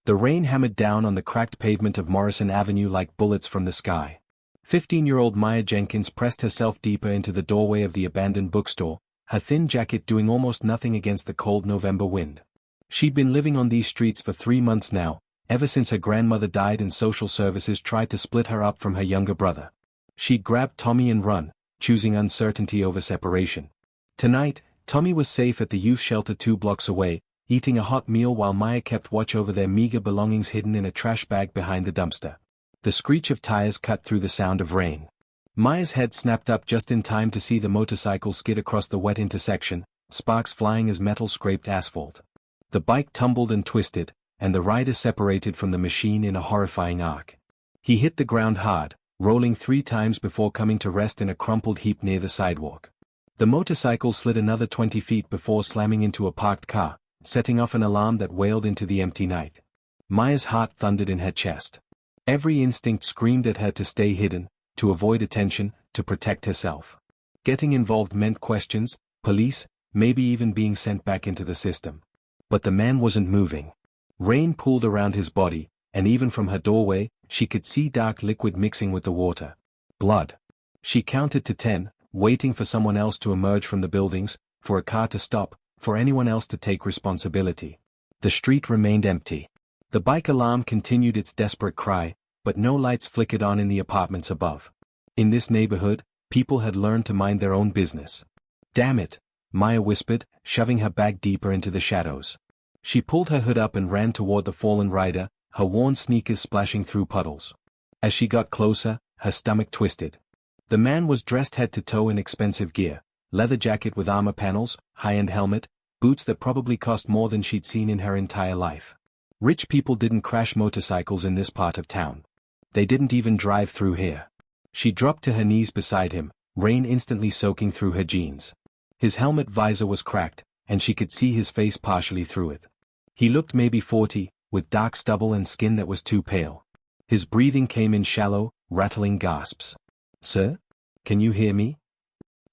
The rain hammered down on the cracked pavement of Morrison Avenue like bullets from the sky. 15-year-old Maya Jenkins pressed herself deeper into the doorway of the abandoned bookstore, her thin jacket doing almost nothing against the cold November wind. She'd been living on these streets for 3 months now, ever since her grandmother died and social services tried to split her up from her younger brother. She'd grabbed Tommy and run, choosing uncertainty over separation. Tonight, Tommy was safe at the youth shelter 2 blocks away, eating a hot meal while Maya kept watch over their meager belongings hidden in a trash bag behind the dumpster. The screech of tires cut through the sound of rain. Maya's head snapped up just in time to see the motorcycle skid across the wet intersection, sparks flying as metal scraped asphalt. The bike tumbled and twisted, and the rider separated from the machine in a horrifying arc. He hit the ground hard, rolling 3 times before coming to rest in a crumpled heap near the sidewalk. The motorcycle slid another 20 feet before slamming into a parked car, setting off an alarm that wailed into the empty night. Maya's heart thundered in her chest. Every instinct screamed at her to stay hidden, to avoid attention, to protect herself. Getting involved meant questions, police, maybe even being sent back into the system. But the man wasn't moving. Rain pooled around his body, and even from her doorway, she could see dark liquid mixing with the water. Blood. She counted to 10, waiting for someone else to emerge from the buildings, for a car to stop, for anyone else to take responsibility. The street remained empty. The bike alarm continued its desperate cry, but no lights flickered on in the apartments above. In this neighborhood, people had learned to mind their own business. "Damn it," Maya whispered, shoving her bag deeper into the shadows. She pulled her hood up and ran toward the fallen rider, her worn sneakers splashing through puddles. As she got closer, her stomach twisted. The man was dressed head to toe in expensive gear, leather jacket with armor panels, high-end helmet, boots that probably cost more than she'd seen in her entire life. Rich people didn't crash motorcycles in this part of town. They didn't even drive through here. She dropped to her knees beside him, rain instantly soaking through her jeans. His helmet visor was cracked, and she could see his face partially through it. He looked maybe 40, with dark stubble and skin that was too pale. His breathing came in shallow, rattling gasps. "Sir? Can you hear me?"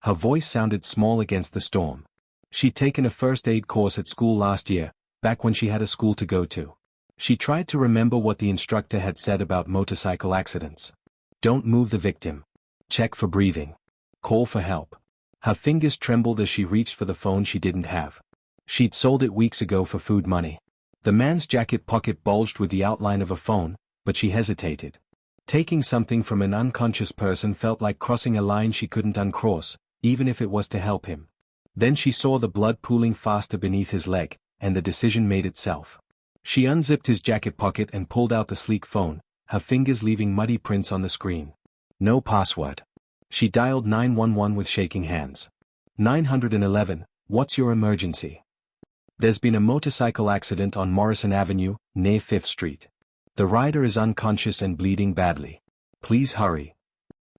Her voice sounded small against the storm. She'd taken a first aid course at school last year, back when she had a school to go to. She tried to remember what the instructor had said about motorcycle accidents. Don't move the victim. Check for breathing. Call for help. Her fingers trembled as she reached for the phone she didn't have. She'd sold it weeks ago for food money. The man's jacket pocket bulged with the outline of a phone, but she hesitated. Taking something from an unconscious person felt like crossing a line she couldn't uncross, even if it was to help him. Then she saw the blood pooling faster beneath his leg, and the decision made itself. She unzipped his jacket pocket and pulled out the sleek phone, her fingers leaving muddy prints on the screen. No password. She dialed 911 with shaking hands. 911, what's your emergency? There's been a motorcycle accident on Morrison Avenue, near 5th Street. The rider is unconscious and bleeding badly. Please hurry.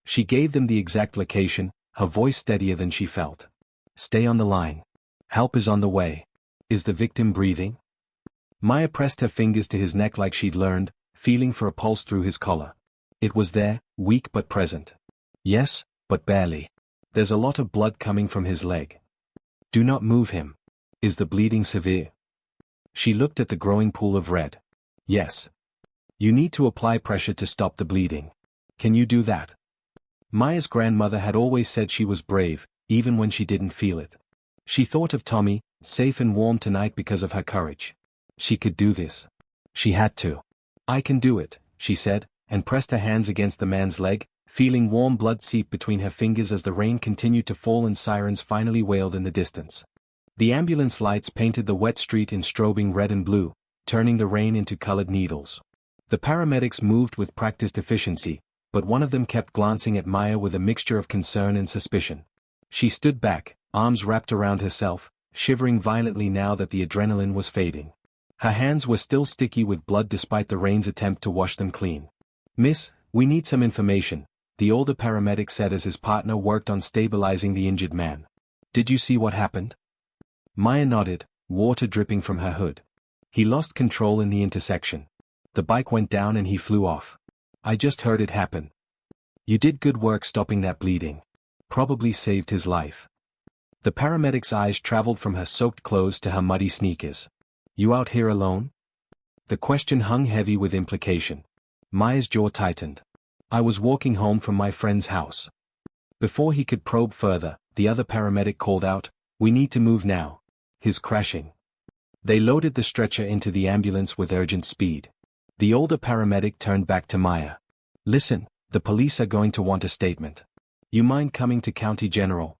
She gave them the exact location, her voice steadier than she felt. Stay on the line. Help is on the way. Is the victim breathing? Maya pressed her fingers to his neck like she'd learned, feeling for a pulse through his collar. It was there, weak but present. Yes, but barely. There's a lot of blood coming from his leg. Do not move him. Is the bleeding severe? She looked at the growing pool of red. Yes. You need to apply pressure to stop the bleeding. Can you do that? Maya's grandmother had always said she was brave, even when she didn't feel it. She thought of Tommy, safe and warm tonight because of her courage. She could do this. She had to. I can do it, she said, and pressed her hands against the man's leg, feeling warm blood seep between her fingers as the rain continued to fall and sirens finally wailed in the distance. The ambulance lights painted the wet street in strobing red and blue, turning the rain into colored needles. The paramedics moved with practiced efficiency, but one of them kept glancing at Maya with a mixture of concern and suspicion. She stood back, arms wrapped around herself, shivering violently now that the adrenaline was fading. Her hands were still sticky with blood despite the rain's attempt to wash them clean. Miss, we need some information, the older paramedic said as his partner worked on stabilizing the injured man. Did you see what happened? Maya nodded, water dripping from her hood. He lost control in the intersection. The bike went down and he flew off. I just heard it happen. You did good work stopping that bleeding. Probably saved his life. The paramedic's eyes traveled from her soaked clothes to her muddy sneakers. You out here alone? The question hung heavy with implication. Maya's jaw tightened. I was walking home from my friend's house. Before he could probe further, the other paramedic called out, "We need to move now." His crashing. They loaded the stretcher into the ambulance with urgent speed. The older paramedic turned back to Maya. "Listen, the police are going to want a statement. You mind coming to County General?"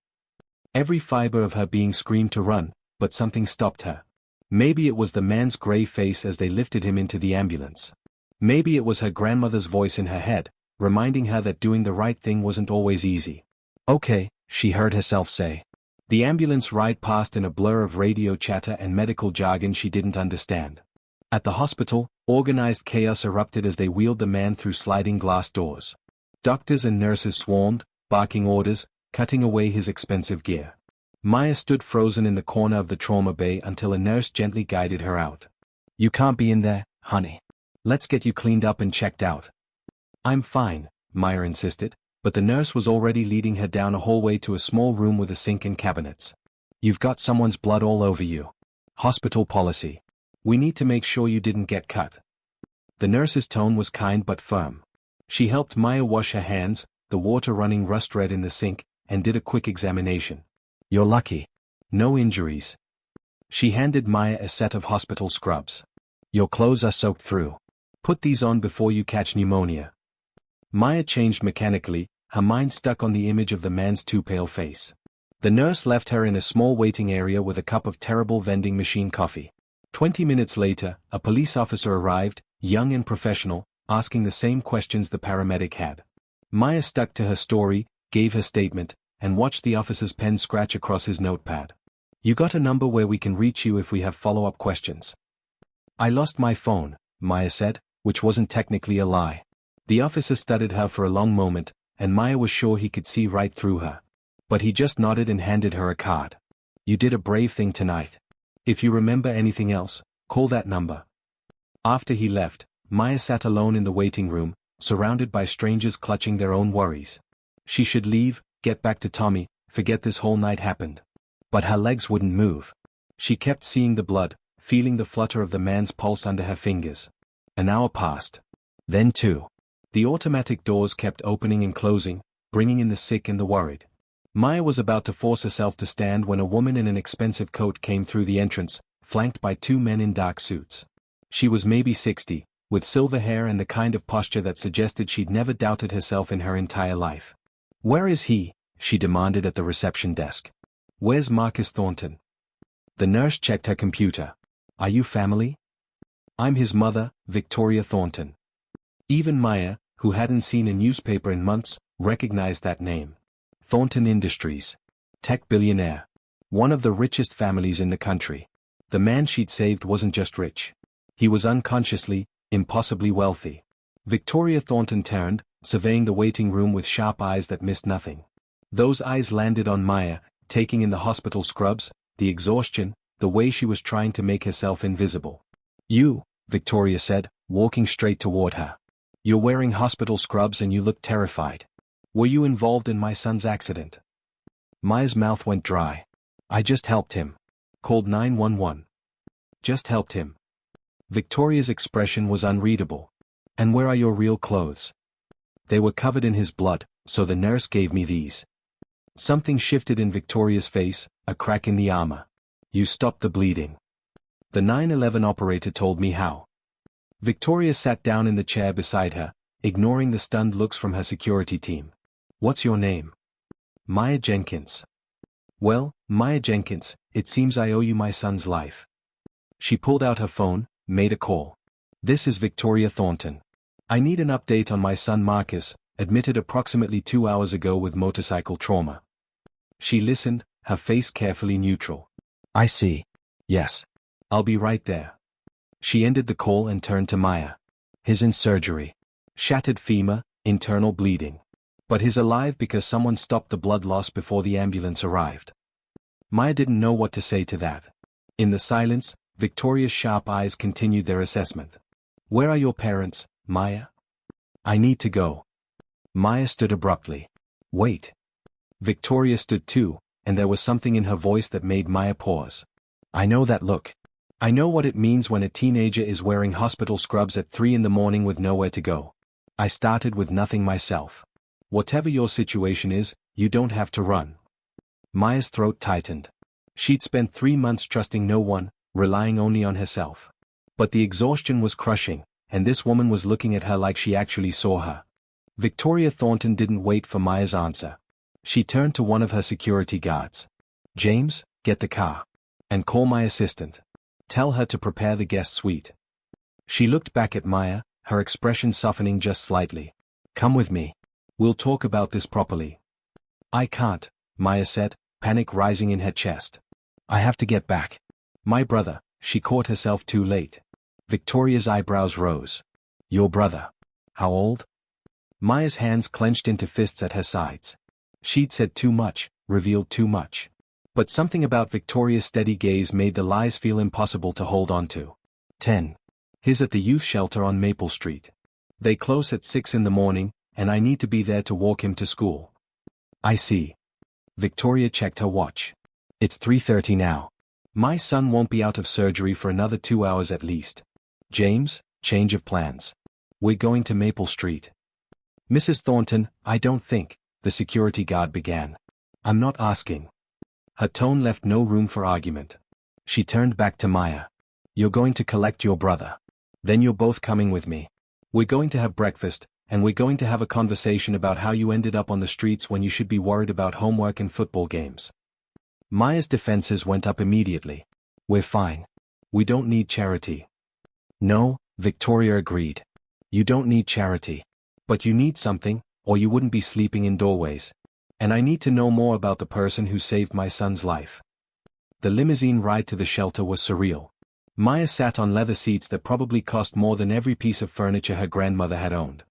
Every fiber of her being screamed to run, but something stopped her. Maybe it was the man's grey face as they lifted him into the ambulance. Maybe it was her grandmother's voice in her head, reminding her that doing the right thing wasn't always easy. "Okay," she heard herself say. The ambulance ride passed in a blur of radio chatter and medical jargon she didn't understand. At the hospital, organized chaos erupted as they wheeled the man through sliding glass doors. Doctors and nurses swarmed, barking orders, cutting away his expensive gear. Maya stood frozen in the corner of the trauma bay until a nurse gently guided her out. "You can't be in there, honey. Let's get you cleaned up and checked out." "I'm fine," Maya insisted, but the nurse was already leading her down a hallway to a small room with a sink and cabinets. "You've got someone's blood all over you. Hospital policy. We need to make sure you didn't get cut." The nurse's tone was kind but firm. She helped Maya wash her hands, the water running rust-red in the sink, and did a quick examination. "You're lucky. No injuries." She handed Maya a set of hospital scrubs. "Your clothes are soaked through. Put these on before you catch pneumonia." Maya changed mechanically, her mind stuck on the image of the man's too pale face. The nurse left her in a small waiting area with a cup of terrible vending machine coffee. 20 minutes later, a police officer arrived, young and professional, asking the same questions the paramedic had. Maya stuck to her story, gave her statement, and watched the officer's pen scratch across his notepad. "You got a number where we can reach you if we have follow-up questions?" "I lost my phone," Maya said, which wasn't technically a lie. The officer studied her for a long moment, and Maya was sure he could see right through her. But he just nodded and handed her a card. "You did a brave thing tonight. If you remember anything else, call that number." After he left, Maya sat alone in the waiting room, surrounded by strangers clutching their own worries. She should leave, get back to Tommy, forget this whole night happened. But her legs wouldn't move. She kept seeing the blood, feeling the flutter of the man's pulse under her fingers. An hour passed. Then two. The automatic doors kept opening and closing, bringing in the sick and the worried. Maya was about to force herself to stand when a woman in an expensive coat came through the entrance, flanked by two men in dark suits. She was maybe 60, with silver hair and the kind of posture that suggested she'd never doubted herself in her entire life. "Where is he?" she demanded at the reception desk. "Where's Marcus Thornton?" The nurse checked her computer. "Are you family?" "I'm his mother, Victoria Thornton." Even Maya, who hadn't seen a newspaper in months, recognized that name. Thornton Industries. Tech billionaire. One of the richest families in the country. The man she'd saved wasn't just rich. He was unconsciously, impossibly wealthy. Victoria Thornton turned, surveying the waiting room with sharp eyes that missed nothing. Those eyes landed on Maya, taking in the hospital scrubs, the exhaustion, the way she was trying to make herself invisible. "You," Victoria said, walking straight toward her. "You're wearing hospital scrubs and you look terrified. Were you involved in my son's accident?" Maya's mouth went dry. "I just helped him. Called 911. Just helped him." Victoria's expression was unreadable. "And where are your real clothes?" "They were covered in his blood, so the nurse gave me these." Something shifted in Victoria's face, a crack in the armor. "You stopped the bleeding. The 911 operator told me how." Victoria sat down in the chair beside her, ignoring the stunned looks from her security team. "What's your name?" "Maya Jenkins." "Well, Maya Jenkins, it seems I owe you my son's life." She pulled out her phone, made a call. "This is Victoria Thornton. I need an update on my son Marcus, admitted approximately 2 hours ago with motorcycle trauma." She listened, her face carefully neutral. "I see. Yes. I'll be right there." She ended the call and turned to Maya. "He's in surgery. Shattered femur, internal bleeding. But he's alive because someone stopped the blood loss before the ambulance arrived." Maya didn't know what to say to that. In the silence, Victoria's sharp eyes continued their assessment. "Where are your parents, Maya?" "I need to go." Maya stood abruptly. "Wait." Victoria stood too, and there was something in her voice that made Maya pause. "I know that look. I know what it means when a teenager is wearing hospital scrubs at 3 in the morning with nowhere to go. I started with nothing myself. Whatever your situation is, you don't have to run. Maya's throat tightened. She'd spent 3 months trusting no one, relying only on herself. But the exhaustion was crushing, and this woman was looking at her like she actually saw her. Victoria Thornton didn't wait for Maya's answer. She turned to one of her security guards. James, get the car. And call my assistant. Tell her to prepare the guest suite. She looked back at Maya, her expression softening just slightly. Come with me. We'll talk about this properly. I can't, Maya said, panic rising in her chest. I have to get back. My brother, she caught herself too late. Victoria's eyebrows rose. Your brother. How old? Maya's hands clenched into fists at her sides. She'd said too much, revealed too much. But something about Victoria's steady gaze made the lies feel impossible to hold on to. 10. He's at the youth shelter on Maple Street. They close at 6 in the morning, and I need to be there to walk him to school. I see. Victoria checked her watch. It's 3:30 now. My son won't be out of surgery for another 2 hours at least. James, change of plans. We're going to Maple Street. Mrs. Thornton, I don't think, the security guard began. I'm not asking. Her tone left no room for argument. She turned back to Maya. You're going to collect your brother. Then you're both coming with me. We're going to have breakfast, and we're going to have a conversation about how you ended up on the streets when you should be worried about homework and football games. Maya's defenses went up immediately. We're fine. We don't need charity. No, Victoria agreed. You don't need charity. But you need something, or you wouldn't be sleeping in doorways. And I need to know more about the person who saved my son's life. The limousine ride to the shelter was surreal. Maya sat on leather seats that probably cost more than every piece of furniture her grandmother had owned.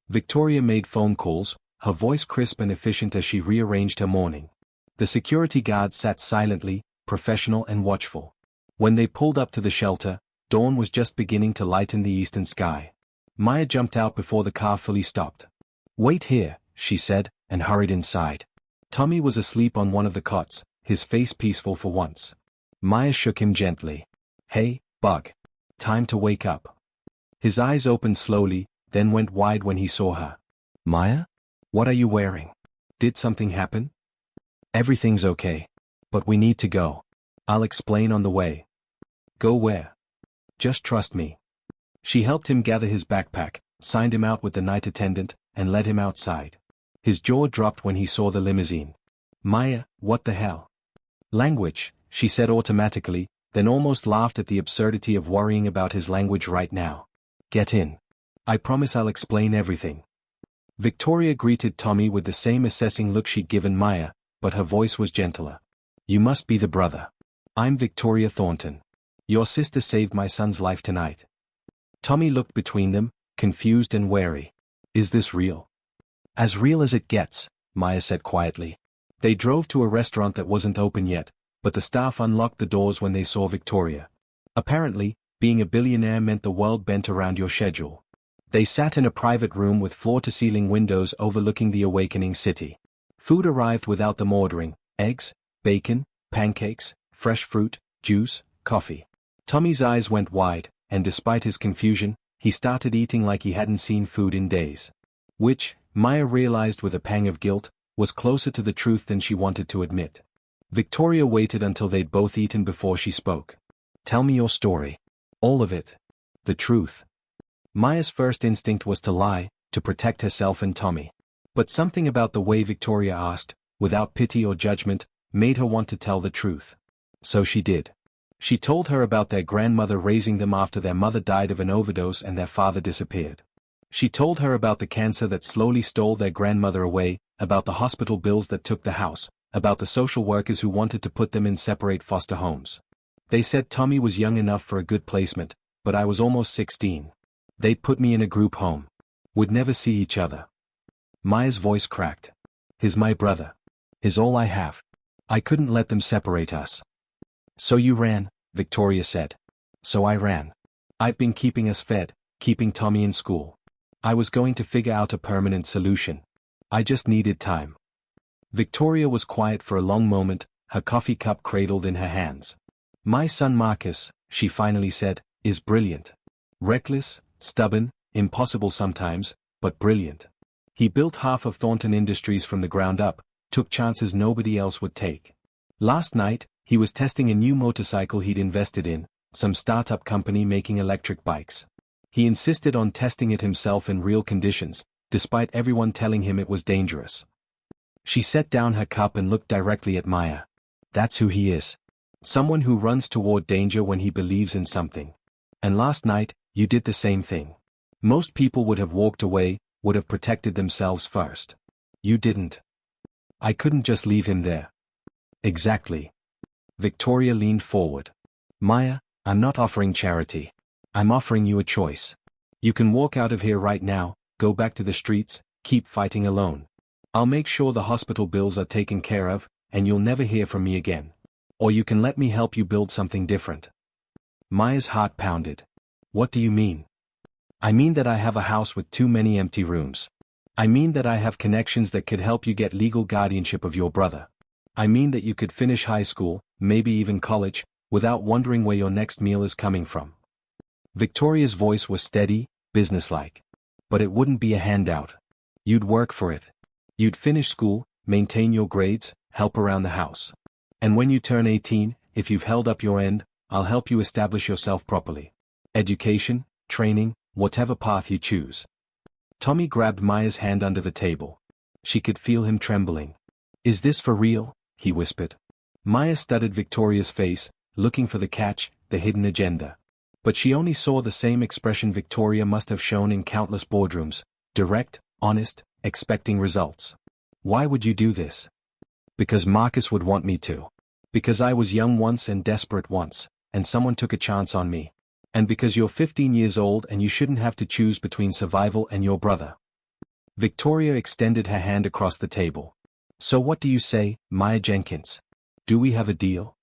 Victoria made phone calls, her voice crisp and efficient as she rearranged her morning. The security guard sat silently, professional and watchful. When they pulled up to the shelter, dawn was just beginning to lighten the eastern sky. Maya jumped out before the car fully stopped. Wait here, she said, and hurried inside. Tommy was asleep on one of the cots, his face peaceful for once. Maya shook him gently. Hey, Bug. Time to wake up. His eyes opened slowly, then went wide when he saw her. Maya? What are you wearing? Did something happen? Everything's okay. But we need to go. I'll explain on the way. Go where? Just trust me. She helped him gather his backpack, signed him out with the night attendant, and led him outside. His jaw dropped when he saw the limousine. Maya, what the hell? Language, she said automatically, then almost laughed at the absurdity of worrying about his language right now. Get in. I promise I'll explain everything. Victoria greeted Tommy with the same assessing look she'd given Maya, but her voice was gentler. You must be the brother. I'm Victoria Thornton. Your sister saved my son's life tonight. Tommy looked between them, confused and wary. Is this real? As real as it gets, Maya said quietly. They drove to a restaurant that wasn't open yet, but the staff unlocked the doors when they saw Victoria. Apparently, being a billionaire meant the world bent around your schedule. They sat in a private room with floor-to-ceiling windows overlooking the awakening city. Food arrived without them ordering: eggs, bacon, pancakes, fresh fruit, juice, coffee. Tommy's eyes went wide, and despite his confusion, he started eating like he hadn't seen food in days. Which, Maya realized with a pang of guilt, was closer to the truth than she wanted to admit. Victoria waited until they'd both eaten before she spoke. Tell me your story. All of it. The truth. Maya's first instinct was to lie, to protect herself and Tommy. But something about the way Victoria asked, without pity or judgment, made her want to tell the truth. So she did. She told her about their grandmother raising them after their mother died of an overdose and their father disappeared. She told her about the cancer that slowly stole their grandmother away, about the hospital bills that took the house, about the social workers who wanted to put them in separate foster homes. They said Tommy was young enough for a good placement, but I was almost 16. They'd put me in a group home. We'd never see each other. Maya's voice cracked. He's my brother. He's all I have. I couldn't let them separate us. So you ran, Victoria said. So I ran. I've been keeping us fed, keeping Tommy in school. I was going to figure out a permanent solution. I just needed time. Victoria was quiet for a long moment, her coffee cup cradled in her hands. My son Marcus, she finally said, is brilliant. Reckless, stubborn, impossible sometimes, but brilliant. He built half of Thornton Industries from the ground up, took chances nobody else would take. Last night, he was testing a new motorcycle he'd invested in, some startup company making electric bikes. He insisted on testing it himself in real conditions, despite everyone telling him it was dangerous. She set down her cup and looked directly at Maya. That's who he is. Someone who runs toward danger when he believes in something. And last night, you did the same thing. Most people would have walked away, would have protected themselves first. You didn't. I couldn't just leave him there. Exactly. Victoria leaned forward. Maya, I'm not offering charity. I'm offering you a choice. You can walk out of here right now, go back to the streets, keep fighting alone. I'll make sure the hospital bills are taken care of, and you'll never hear from me again. Or you can let me help you build something different. Maya's heart pounded. What do you mean? I mean that I have a house with too many empty rooms. I mean that I have connections that could help you get legal guardianship of your brother. I mean that you could finish high school, maybe even college, without wondering where your next meal is coming from. Victoria's voice was steady, businesslike. But it wouldn't be a handout. You'd work for it. You'd finish school, maintain your grades, help around the house. And when you turn 18, if you've held up your end, I'll help you establish yourself properly. Education, training, whatever path you choose. Tommy grabbed Maya's hand under the table. She could feel him trembling. Is this for real? He whispered. Maya studied Victoria's face, looking for the catch, the hidden agenda. But she only saw the same expression Victoria must have shown in countless boardrooms, direct, honest, expecting results. Why would you do this? Because Marcus would want me to. Because I was young once and desperate once, and someone took a chance on me. And because you're 15 years old and you shouldn't have to choose between survival and your brother. Victoria extended her hand across the table. So what do you say, Maya Jenkins? Do we have a deal?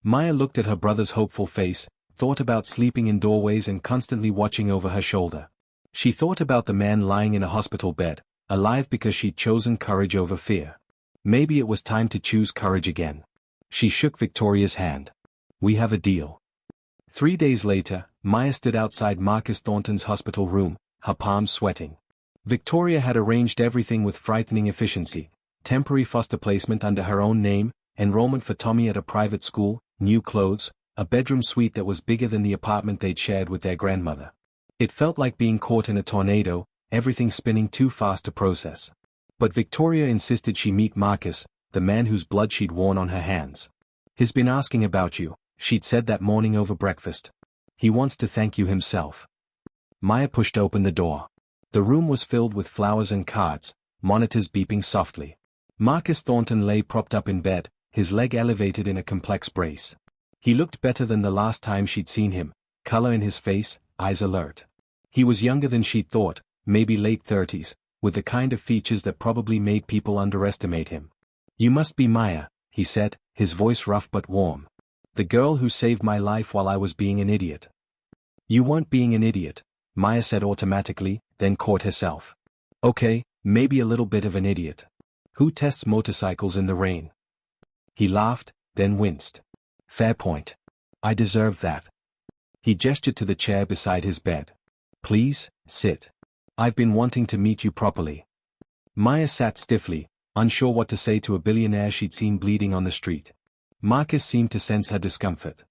Maya looked at her brother's hopeful face, thought about sleeping in doorways and constantly watching over her shoulder. She thought about the man lying in a hospital bed, alive because she'd chosen courage over fear. Maybe it was time to choose courage again. She shook Victoria's hand. We have a deal. 3 days later, Maya stood outside Marcus Thornton's hospital room, her palms sweating. Victoria had arranged everything with frightening efficiency: temporary foster placement under her own name, enrollment for Tommy at a private school, new clothes, a bedroom suite that was bigger than the apartment they'd shared with their grandmother. It felt like being caught in a tornado, everything spinning too fast to process. But Victoria insisted she meet Marcus, the man whose blood she'd worn on her hands. He's been asking about you, she'd said that morning over breakfast. He wants to thank you himself. Maya pushed open the door. The room was filled with flowers and cards, monitors beeping softly. Marcus Thornton lay propped up in bed, his leg elevated in a complex brace. He looked better than the last time she'd seen him, color in his face, eyes alert. He was younger than she'd thought, maybe late 30s, with the kind of features that probably made people underestimate him. You must be Maya, he said, his voice rough but warm. The girl who saved my life while I was being an idiot. You weren't being an idiot, Maya said automatically, then caught herself. Okay, maybe a little bit of an idiot. Who tests motorcycles in the rain? He laughed, then winced. Fair point. I deserve that. He gestured to the chair beside his bed. Please, sit. I've been wanting to meet you properly. Maya sat stiffly, unsure what to say to a billionaire she'd seen bleeding on the street. Marcus seemed to sense her discomfort.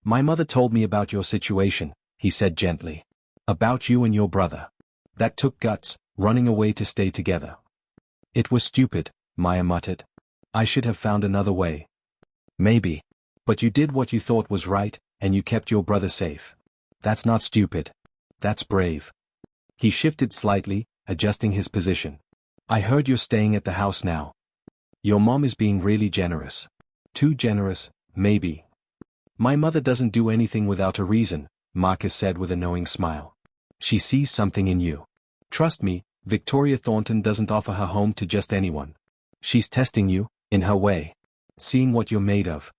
My mother told me about your situation, he said gently. About you and your brother. That took guts, running away to stay together. It was stupid, Maya muttered. I should have found another way. Maybe. But you did what you thought was right, and you kept your brother safe. That's not stupid. That's brave. He shifted slightly, adjusting his position. I heard you're staying at the house now. Your mom is being really generous. Too generous, maybe. My mother doesn't do anything without a reason, Marcus said with a knowing smile. She sees something in you. Trust me, Victoria Thornton doesn't offer her home to just anyone. She's testing you, in her way. Seeing what you're made of.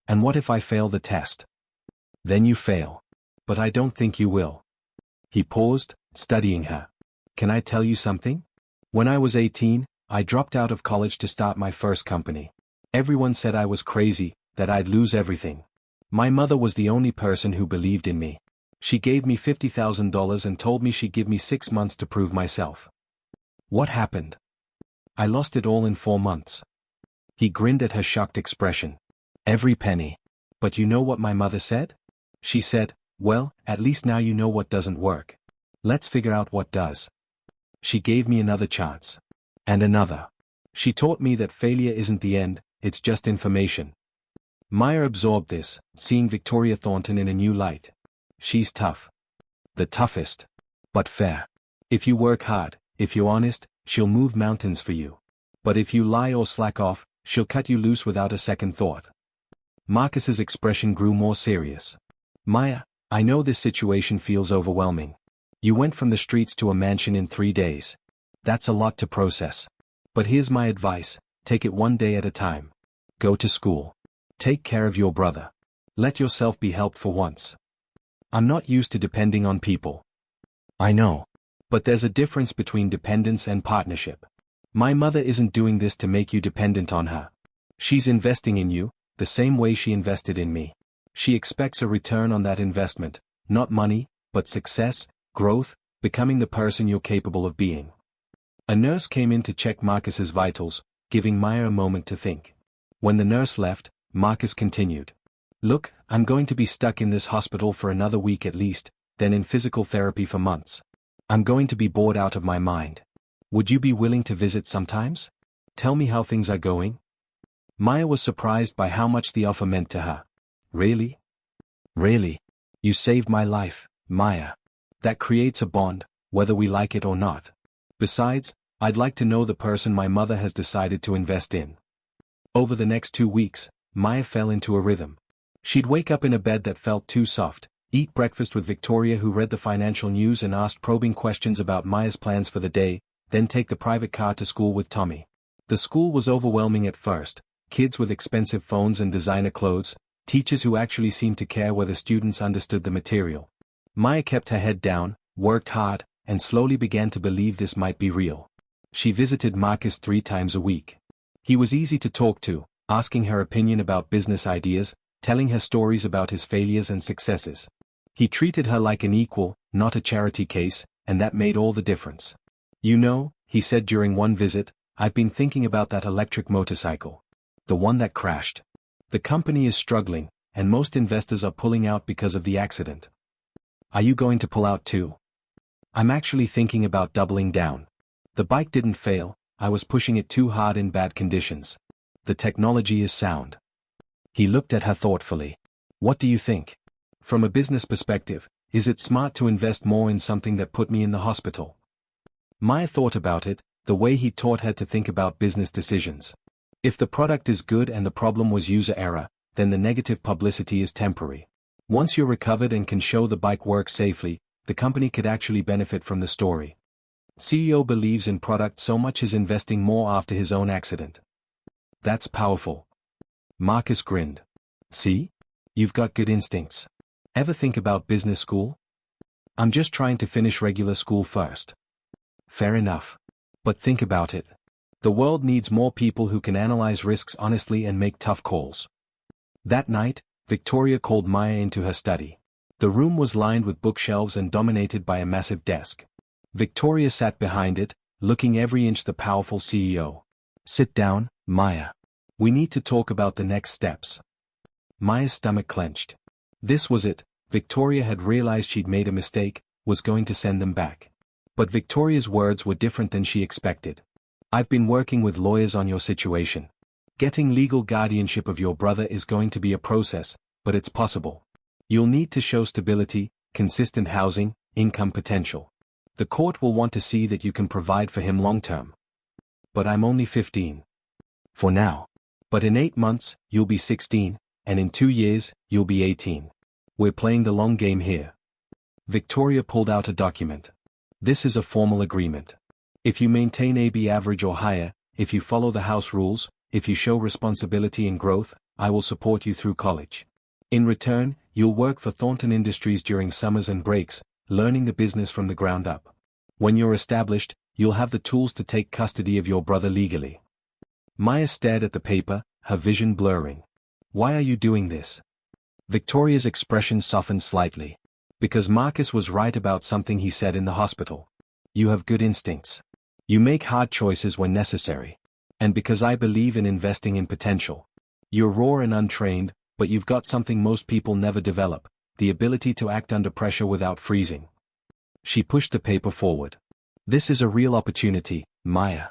And what if I fail the test? Then you fail. But I don't think you will. He paused, studying her. Can I tell you something? When I was 18, I dropped out of college to start my first company. Everyone said I was crazy, that I'd lose everything. My mother was the only person who believed in me. She gave me $50,000 and told me she'd give me 6 months to prove myself. What happened? I lost it all in 4 months. He grinned at her shocked expression. Every penny. But you know what my mother said? She said, well, at least now you know what doesn't work. Let's figure out what does. She gave me another chance. And another. She taught me that failure isn't the end, it's just information. Maya absorbed this, seeing Victoria Thornton in a new light. She's tough. The toughest. But fair. If you work hard, if you're honest, she'll move mountains for you. But if you lie or slack off, she'll cut you loose without a second thought. Marcus's expression grew more serious. Maya, I know this situation feels overwhelming. You went from the streets to a mansion in 3 days. That's a lot to process. But here's my advice, take it one day at a time. Go to school. Take care of your brother. Let yourself be helped for once. I'm not used to depending on people. I know. But there's a difference between dependence and partnership. My mother isn't doing this to make you dependent on her. She's investing in you, the same way she invested in me. She expects a return on that investment, not money, but success, growth, becoming the person you're capable of being. A nurse came in to check Marcus's vitals, giving Maya a moment to think. When the nurse left, Marcus continued. Look, I'm going to be stuck in this hospital for another week at least, then in physical therapy for months. I'm going to be bored out of my mind. Would you be willing to visit sometimes? Tell me how things are going? Maya was surprised by how much the offer meant to her. Really? Really? You saved my life, Maya. That creates a bond, whether we like it or not. Besides, I'd like to know the person my mother has decided to invest in. Over the next 2 weeks, Maya fell into a rhythm. She'd wake up in a bed that felt too soft, eat breakfast with Victoria who read the financial news and asked probing questions about Maya's plans for the day, then take the private car to school with Tommy. The school was overwhelming at first, kids with expensive phones and designer clothes, teachers who actually seemed to care whether students understood the material. Maya kept her head down, worked hard, and slowly began to believe this might be real. She visited Marcus 3 times a week. He was easy to talk to, asking her opinion about business ideas, telling her stories about his failures and successes. He treated her like an equal, not a charity case, and that made all the difference. You know, he said during one visit, I've been thinking about that electric motorcycle. The one that crashed. The company is struggling, and most investors are pulling out because of the accident. Are you going to pull out too? I'm actually thinking about doubling down. The bike didn't fail, I was pushing it too hard in bad conditions. The technology is sound. He looked at her thoughtfully. What do you think? From a business perspective, is it smart to invest more in something that put me in the hospital? Maya thought about it, the way he taught her to think about business decisions. If the product is good and the problem was user error, then the negative publicity is temporary. Once you're recovered and can show the bike works safely, the company could actually benefit from the story. CEO believes in product so much is investing more after his own accident. That's powerful. Marcus grinned. See? You've got good instincts. Ever think about business school? I'm just trying to finish regular school first. Fair enough. But think about it. The world needs more people who can analyze risks honestly and make tough calls. That night, Victoria called Maya into her study. The room was lined with bookshelves and dominated by a massive desk. Victoria sat behind it, looking every inch the powerful CEO. Sit down, Maya. We need to talk about the next steps. Maya's stomach clenched. This was it. Victoria had realized she'd made a mistake, was going to send them back. But Victoria's words were different than she expected. I've been working with lawyers on your situation. Getting legal guardianship of your brother is going to be a process, but it's possible. You'll need to show stability, consistent housing, income potential. The court will want to see that you can provide for him long-term. But I'm only 15. For now. But in 8 months, you'll be 16, and in 2 years, you'll be 18. We're playing the long game here. Victoria pulled out a document. This is a formal agreement. If you maintain AB average or higher, if you follow the house rules, if you show responsibility and growth, I will support you through college. In return, you'll work for Thornton Industries during summers and breaks, learning the business from the ground up. When you're established, you'll have the tools to take custody of your brother legally. Maya stared at the paper, her vision blurring. Why are you doing this? Victoria's expression softened slightly. Because Marcus was right about something he said in the hospital. You have good instincts. You make hard choices when necessary. And because I believe in investing in potential. You're raw and untrained, but you've got something most people never develop, the ability to act under pressure without freezing. She pushed the paper forward. This is a real opportunity, Maya.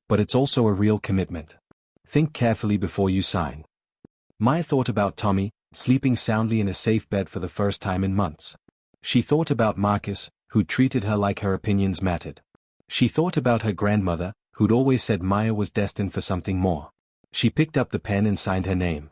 But it's also a real commitment. Think carefully before you sign. Maya thought about Tommy, sleeping soundly in a safe bed for the first time in months. She thought about Marcus, who treated her like her opinions mattered. She thought about her grandmother, who'd always said Maya was destined for something more. She picked up the pen and signed her name.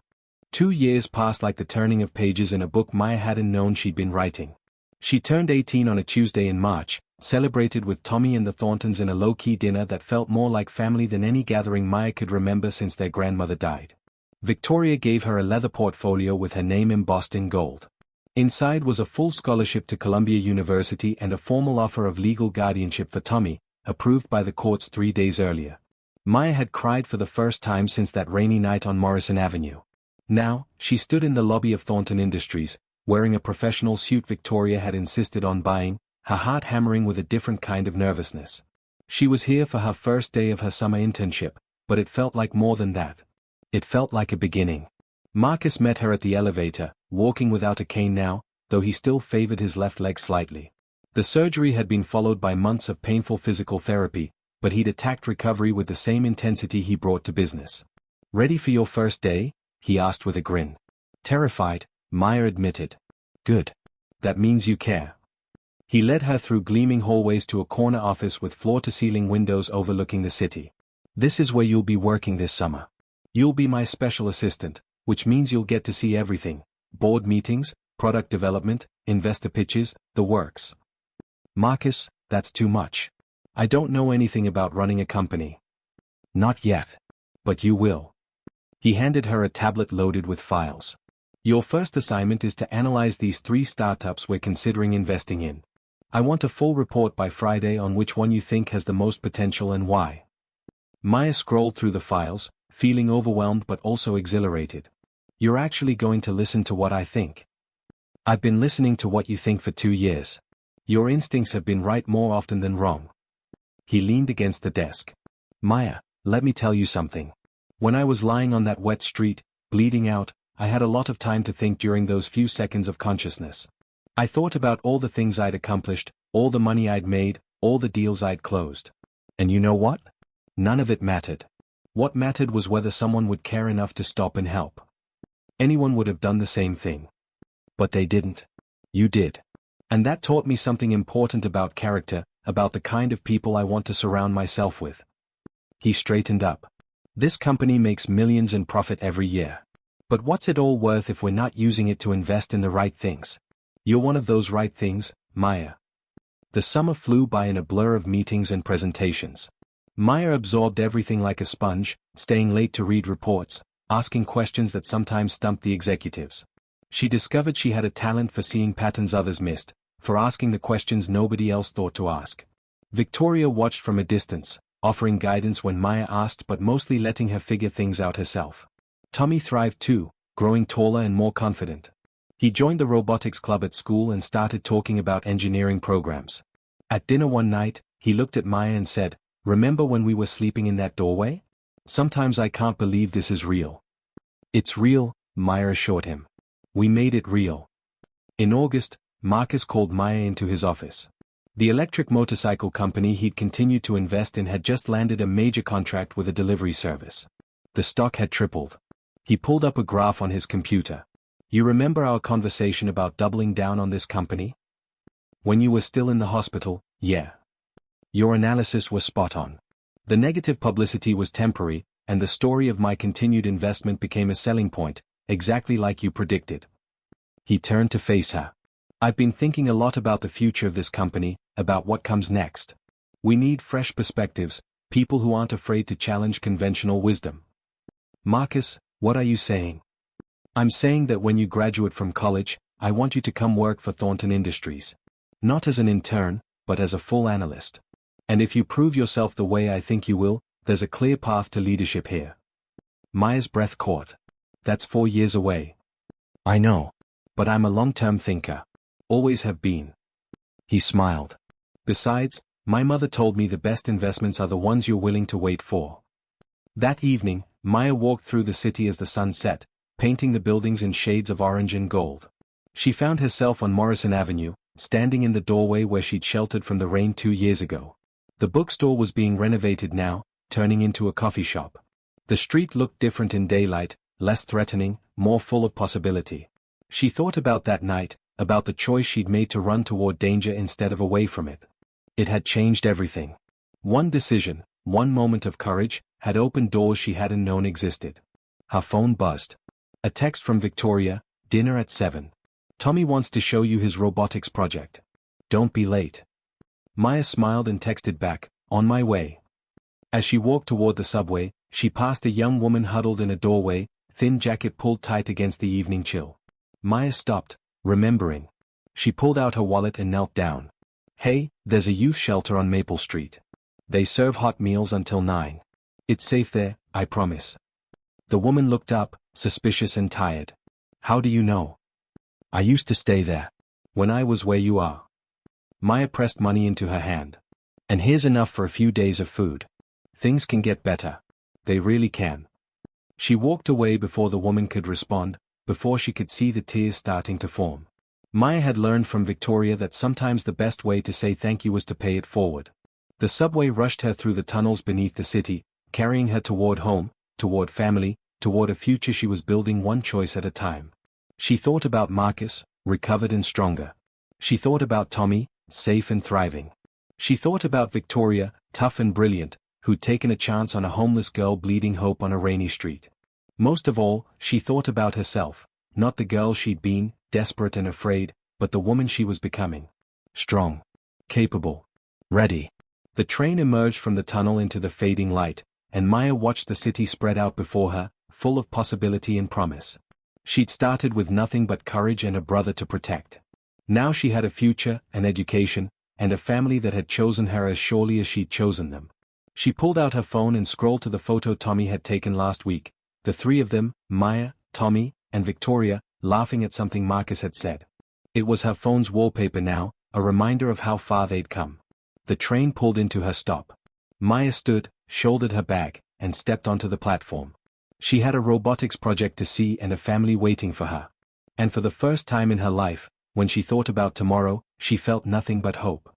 2 years passed like the turning of pages in a book Maya hadn't known she'd been writing. She turned 18 on a Tuesday in March, celebrated with Tommy and the Thorntons in a low-key dinner that felt more like family than any gathering Maya could remember since their grandmother died. Victoria gave her a leather portfolio with her name embossed in gold. Inside was a full scholarship to Columbia University and a formal offer of legal guardianship for Tommy, approved by the courts 3 days earlier. Maya had cried for the first time since that rainy night on Morrison Avenue. Now, she stood in the lobby of Thornton Industries, wearing a professional suit Victoria had insisted on buying, her heart hammering with a different kind of nervousness. She was here for her first day of her summer internship, but it felt like more than that. It felt like a beginning. Marcus met her at the elevator, walking without a cane now, though he still favored his left leg slightly. The surgery had been followed by months of painful physical therapy, but he'd attacked recovery with the same intensity he brought to business. Ready for your first day? He asked with a grin. Terrified, Maya admitted. Good. That means you care. He led her through gleaming hallways to a corner office with floor-to-ceiling windows overlooking the city. This is where you'll be working this summer. You'll be my special assistant, which means you'll get to see everything. Board meetings, product development, investor pitches, the works. Marcus, that's too much. I don't know anything about running a company. Not yet. But you will. He handed her a tablet loaded with files. Your first assignment is to analyze these 3 startups we're considering investing in. I want a full report by Friday on which one you think has the most potential and why. Maya scrolled through the files, feeling overwhelmed but also exhilarated. You're actually going to listen to what I think. I've been listening to what you think for 2 years. Your instincts have been right more often than wrong. He leaned against the desk. Maya, let me tell you something. When I was lying on that wet street, bleeding out, I had a lot of time to think during those few seconds of consciousness. I thought about all the things I'd accomplished, all the money I'd made, all the deals I'd closed. And you know what? None of it mattered. What mattered was whether someone would care enough to stop and help. Anyone would have done the same thing. But they didn't. You did. And that taught me something important about character, about the kind of people I want to surround myself with. He straightened up. This company makes millions in profit every year. But what's it all worth if we're not using it to invest in the right things? You're one of those right things, Maya. The summer flew by in a blur of meetings and presentations. Maya absorbed everything like a sponge, staying late to read reports, asking questions that sometimes stumped the executives. She discovered she had a talent for seeing patterns others missed, for asking the questions nobody else thought to ask. Victoria watched from a distance, offering guidance when Maya asked but mostly letting her figure things out herself. Tommy thrived too, growing taller and more confident. He joined the robotics club at school and started talking about engineering programs. At dinner one night, he looked at Maya and said, "Remember when we were sleeping in that doorway? Sometimes I can't believe this is real." "It's real," Maya assured him. "We made it real." In August, Marcus called Maya into his office. The electric motorcycle company he'd continued to invest in had just landed a major contract with a delivery service. The stock had tripled. He pulled up a graph on his computer. "You remember our conversation about doubling down on this company? When you were still in the hospital, yeah. Your analysis was spot on. The negative publicity was temporary, and the story of my continued investment became a selling point, exactly like you predicted." He turned to face her. "I've been thinking a lot about the future of this company, about what comes next. We need fresh perspectives, people who aren't afraid to challenge conventional wisdom." "Marcus, what are you saying?" "I'm saying that when you graduate from college, I want you to come work for Thornton Industries. Not as an intern, but as a full analyst. And if you prove yourself the way I think you will, there's a clear path to leadership here." Maya's breath caught. "That's 4 years away." "I know. But I'm a long-term thinker. Always have been. He smiled. Besides, my mother told me the best investments are the ones you're willing to wait for. That evening, Maya walked through the city as the sun set, painting the buildings in shades of orange and gold. She found herself on Morrison Avenue, standing in the doorway where she'd sheltered from the rain 2 years ago. The bookstore was being renovated now, turning into a coffee shop. The street looked different in daylight, less threatening, more full of possibility. She thought about that night, about the choice she'd made to run toward danger instead of away from it. It had changed everything. One decision, one moment of courage, had opened doors she hadn't known existed. Her phone buzzed. A text from Victoria, dinner at 7. Tommy wants to show you his robotics project. Don't be late. Maya smiled and texted back, on my way. As she walked toward the subway, she passed a young woman huddled in a doorway, thin jacket pulled tight against the evening chill. Maya stopped, remembering. She pulled out her wallet and knelt down. Hey, there's a youth shelter on Maple Street. They serve hot meals until 9. It's safe there, I promise. The woman looked up, suspicious and tired. How do you know? I used to stay there. When I was where you are. Maya pressed money into her hand. And here's enough for a few days of food. Things can get better. They really can. She walked away before the woman could respond, before she could see the tears starting to form. Maya had learned from Victoria that sometimes the best way to say thank you was to pay it forward. The subway rushed her through the tunnels beneath the city, carrying her toward home, toward family, toward a future she was building one choice at a time. She thought about Marcus, recovered and stronger. She thought about Tommy, safe and thriving. She thought about Victoria, tough and brilliant, who'd taken a chance on a homeless girl bleeding hope on a rainy street. Most of all, she thought about herself, not the girl she'd been, desperate and afraid, but the woman she was becoming. Strong. Capable. Ready. The train emerged from the tunnel into the fading light, and Maya watched the city spread out before her, full of possibility and promise. She'd started with nothing but courage and a brother to protect. Now she had a future, an education, and a family that had chosen her as surely as she'd chosen them. She pulled out her phone and scrolled to the photo Tommy had taken last week, the three of them, Maya, Tommy, and Victoria, laughing at something Marcus had said. It was her phone's wallpaper now, a reminder of how far they'd come. The train pulled into her stop. Maya stood, shouldered her bag, and stepped onto the platform. She had a robotics project to see and a family waiting for her. And for the first time in her life, when she thought about tomorrow, she felt nothing but hope.